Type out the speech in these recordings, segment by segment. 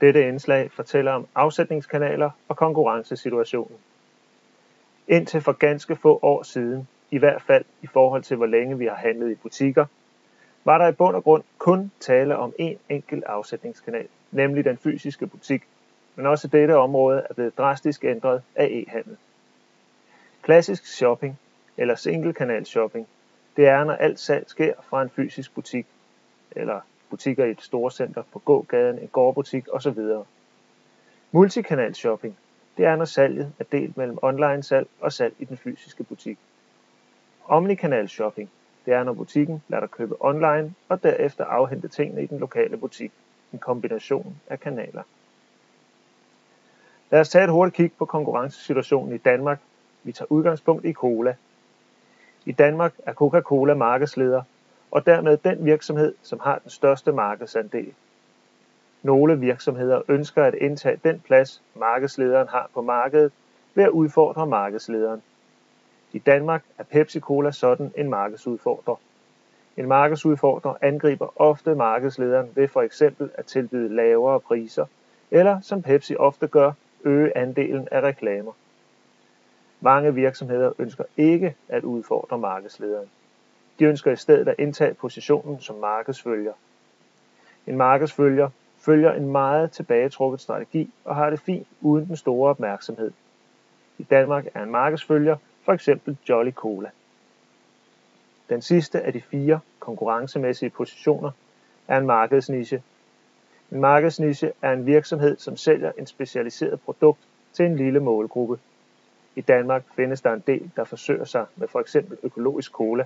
Dette indslag fortæller om afsætningskanaler og konkurrencesituationen. Indtil for ganske få år siden, i hvert fald i forhold til hvor længe vi har handlet i butikker, var der i bund og grund kun tale om én enkelt afsætningskanal, nemlig den fysiske butik, men også dette område er blevet drastisk ændret af e-handel. Klassisk shopping eller single-kanal shopping, det er, når alt salg sker fra en fysisk butik, eller butikker i et storcenter, på gågaden, en gårdbutik osv. Multikanal shopping, det er, når salget er delt mellem online salg og salg i den fysiske butik. Omnikanal shopping, det er, når butikken lader dig købe online og derefter afhente tingene i den lokale butik. En kombination af kanaler. Lad os tage et hurtigt kig på konkurrencesituationen i Danmark. Vi tager udgangspunkt i cola. I Danmark er Coca-Cola markedsleder, og dermed den virksomhed, som har den største markedsandel. Nogle virksomheder ønsker at indtage den plads, markedslederen har på markedet, ved at udfordre markedslederen. I Danmark er Pepsi Cola sådan en markedsudfordrer. En markedsudfordrer angriber ofte markedslederen ved for eksempel at tilbyde lavere priser, eller som Pepsi ofte gør, øge andelen af reklamer. Mange virksomheder ønsker ikke at udfordre markedslederen. De ønsker i stedet at indtage positionen som markedsfølger. En markedsfølger følger en meget tilbagetrukket strategi og har det fint uden den store opmærksomhed. I Danmark er en markedsfølger for eksempel Jolly Cola. Den sidste af de 4 konkurrencemæssige positioner er en markedsniche. En markedsniche er en virksomhed, som sælger en specialiseret produkt til en lille målgruppe. I Danmark findes der en del, der forsøger sig med for eksempel økologisk cola.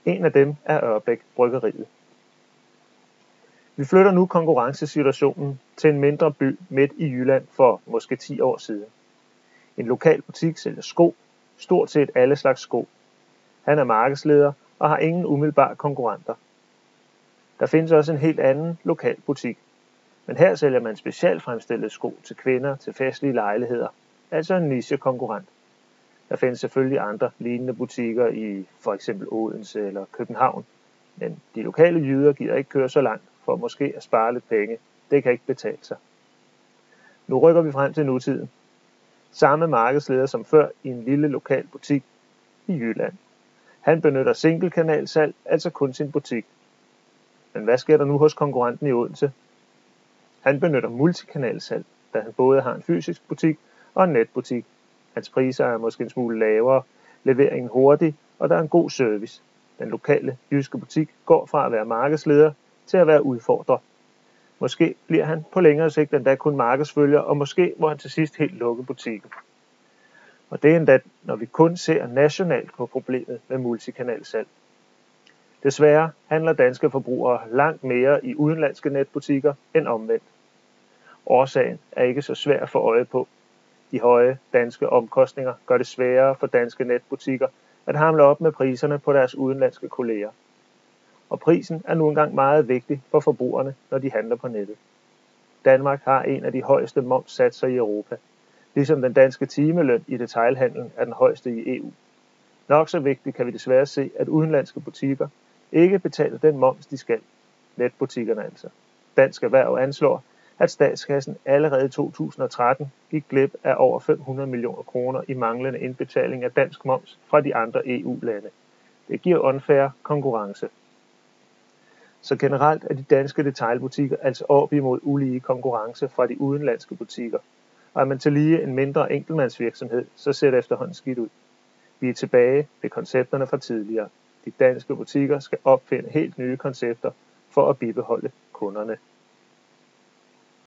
En af dem er Ørbæk Bryggeriet. Vi flytter nu konkurrencesituationen til en mindre by midt i Jylland for måske 10 år siden. En lokal butik sælger sko, stort set alle slags sko. Han er markedsleder og har ingen umiddelbare konkurrenter. Der findes også en helt anden lokal butik, men her sælger man specialfremstillede sko til kvinder til festlige lejligheder, altså en niche-konkurrent. Der findes selvfølgelig andre lignende butikker i for eksempel Odense eller København, men de lokale jyder gider ikke køre så langt for måske at spare lidt penge. Det kan ikke betale sig. Nu rykker vi frem til nutiden. Samme markedsleder som før i en lille lokal butik i Jylland. Han benytter single-kanalsalg, altså kun sin butik. Men hvad sker der nu hos konkurrenten i Odense? Han benytter multikanalsalg, da han både har en fysisk butik og en netbutik. Hans priser er måske en smule lavere, leveringen hurtig, og der er en god service. Den lokale jyske butik går fra at være markedsleder til at være udfordrer. Måske bliver han på længere sigt endda kun markedsfølger, og måske må han til sidst helt lukke butikken. Og det er endda, når vi kun ser nationalt på problemet med multikanalsalg. Desværre handler danske forbrugere langt mere i udenlandske netbutikker end omvendt. Årsagen er ikke så svær at få øje på. De høje danske omkostninger gør det sværere for danske netbutikker at hamle op med priserne på deres udenlandske kolleger. Og prisen er nu engang meget vigtig for forbrugerne, når de handler på nettet. Danmark har en af de højeste momssatser i Europa, ligesom den danske timeløn i detailhandlen er den højeste i EU. Nok så vigtigt kan vi desværre se, at udenlandske butikker ikke betaler den moms, de skal. Netbutikkerne altså. Dansk Erhverv anslår, at statskassen allerede i 2013 gik glip af over 500 millioner kroner i manglende indbetaling af dansk moms fra de andre EU-lande. Det giver unfair konkurrence. Så generelt er de danske detailbutikker altså op imod ulige konkurrence fra de udenlandske butikker. Og er man tillige en mindre enkeltmandsvirksomhed, så ser det efterhånden skidt ud. Vi er tilbage ved koncepterne fra tidligere. De danske butikker skal opfinde helt nye koncepter for at bibeholde kunderne.